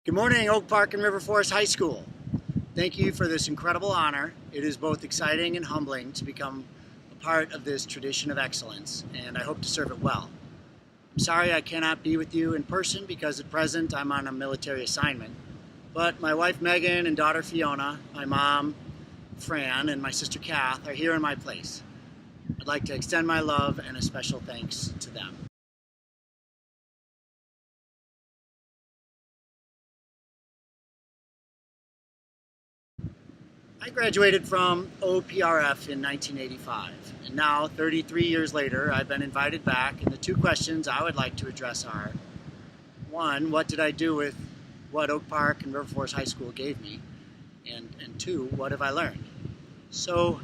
Good morning, Oak Park and River Forest High School. Thank you for this incredible honor. It is both exciting and humbling to become a part of this tradition of excellence, and I hope to serve it well. I'm sorry I cannot be with you in person because at present I'm on a military assignment, but my wife Megan and daughter Fiona, my mom Fran, and my sister Kath are here in my place. I'd like to extend my love and a special thanks to them. I graduated from OPRF in 1985, and now, 33 years later, I've been invited back, and the two questions I would like to address are, one, what did I do with what Oak Park and River Forest High School gave me? And two, what have I learned? So,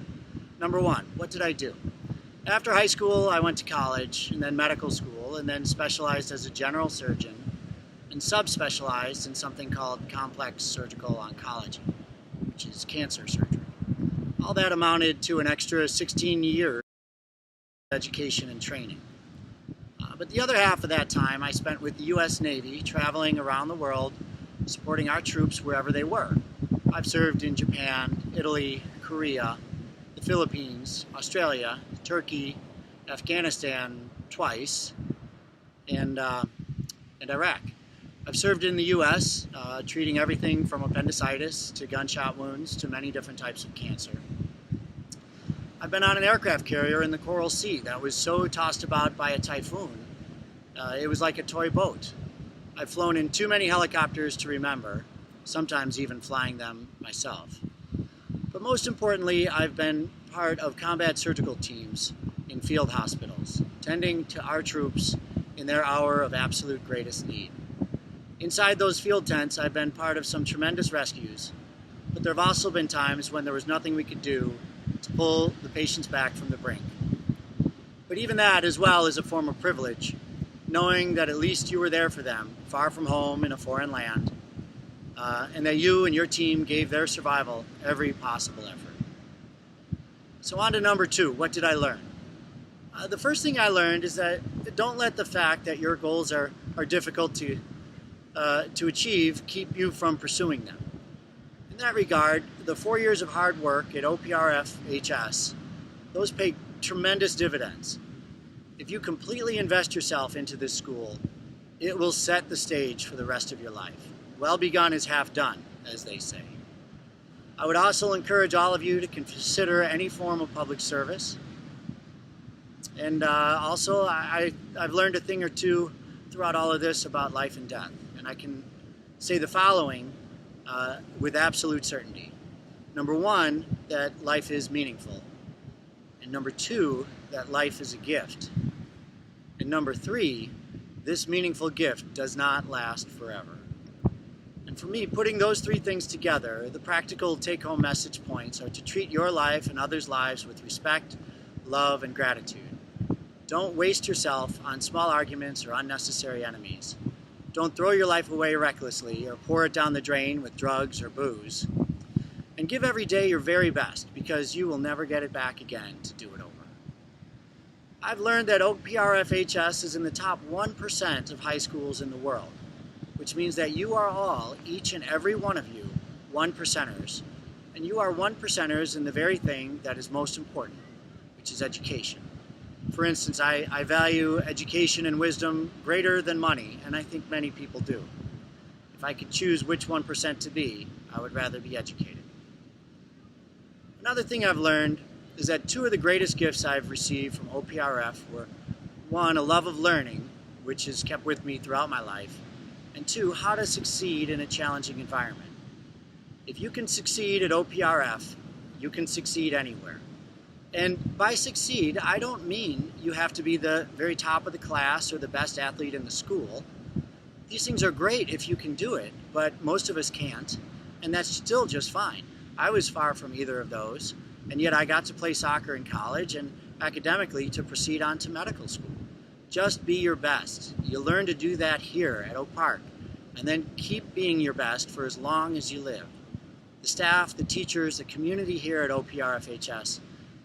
number one, what did I do? After high school, I went to college, and then medical school, and then specialized as a general surgeon, and subspecialized in something called complex surgical oncology, which is cancer surgery. All that amounted to an extra 16 years of education and training. But the other half of that time I spent with the U.S. Navy, traveling around the world, supporting our troops wherever they were. I've served in Japan, Italy, Korea, the Philippines, Australia, Turkey, Afghanistan twice, and Iraq. I've served in the U.S., treating everything from appendicitis to gunshot wounds to many different types of cancer. I've been on an aircraft carrier in the Coral Sea that was so tossed about by a typhoon, it was like a toy boat. I've flown in too many helicopters to remember, sometimes even flying them myself. But most importantly, I've been part of combat surgical teams in field hospitals, tending to our troops in their hour of absolute greatest need. Inside those field tents, I've been part of some tremendous rescues, but there have also been times when there was nothing we could do to pull the patients back from the brink. But even that as well is a form of privilege, knowing that at least you were there for them, far from home in a foreign land, and that you and your team gave their survival every possible effort. So on to number two, what did I learn? The first thing I learned is that don't let the fact that your goals are difficult to achieve keep you from pursuing them. In that regard, the 4 years of hard work at OPRFHS, those pay tremendous dividends. If you completely invest yourself into this school, it will set the stage for the rest of your life. Well begun is half done, as they say. I would also encourage all of you to consider any form of public service. And also, I've learned a thing or two throughout all of this about life and death. And I can say the following with absolute certainty. Number one, that life is meaningful. And number two, that life is a gift. And number three, this meaningful gift does not last forever. And for me, putting those three things together, the practical take-home message points are to treat your life and others' lives with respect, love, and gratitude. Don't waste yourself on small arguments or unnecessary enemies. Don't throw your life away recklessly or pour it down the drain with drugs or booze. And give every day your very best, because you will never get it back again to do it over. I've learned that OPRFHS is in the top 1% of high schools in the world, which means that you are all, each and every one of you, 1%ers. And you are 1%ers in the very thing that is most important, which is education. For instance, I value education and wisdom greater than money, and I think many people do. If I could choose which 1% to be, I would rather be educated. Another thing I've learned is that two of the greatest gifts I've received from OPRF were, one, a love of learning, which has kept with me throughout my life, and two, how to succeed in a challenging environment. If you can succeed at OPRF, you can succeed anywhere. And by succeed, I don't mean you have to be the very top of the class or the best athlete in the school. These things are great if you can do it, but most of us can't, and that's still just fine. I was far from either of those, and yet I got to play soccer in college and academically to proceed on to medical school. Just be your best. You learn to do that here at Oak Park, and then keep being your best for as long as you live. The staff, the teachers, the community here at OPRFHS,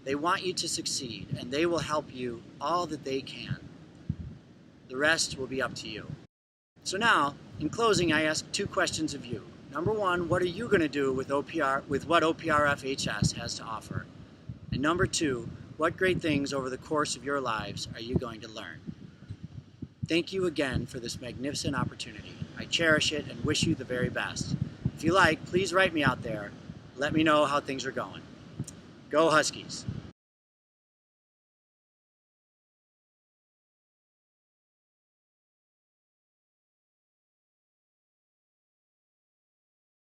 they want you to succeed, and they will help you all that they can. The rest will be up to you. So now, In closing, I ask two questions of you. Number one, what are you going to do with what OPRFHS has to offer? And number two, what great things over the course of your lives are you going to learn? Thank you again for this magnificent opportunity. I cherish it and wish you the very best. If you like, please write me out there. Let me know how things are going. Go Huskies!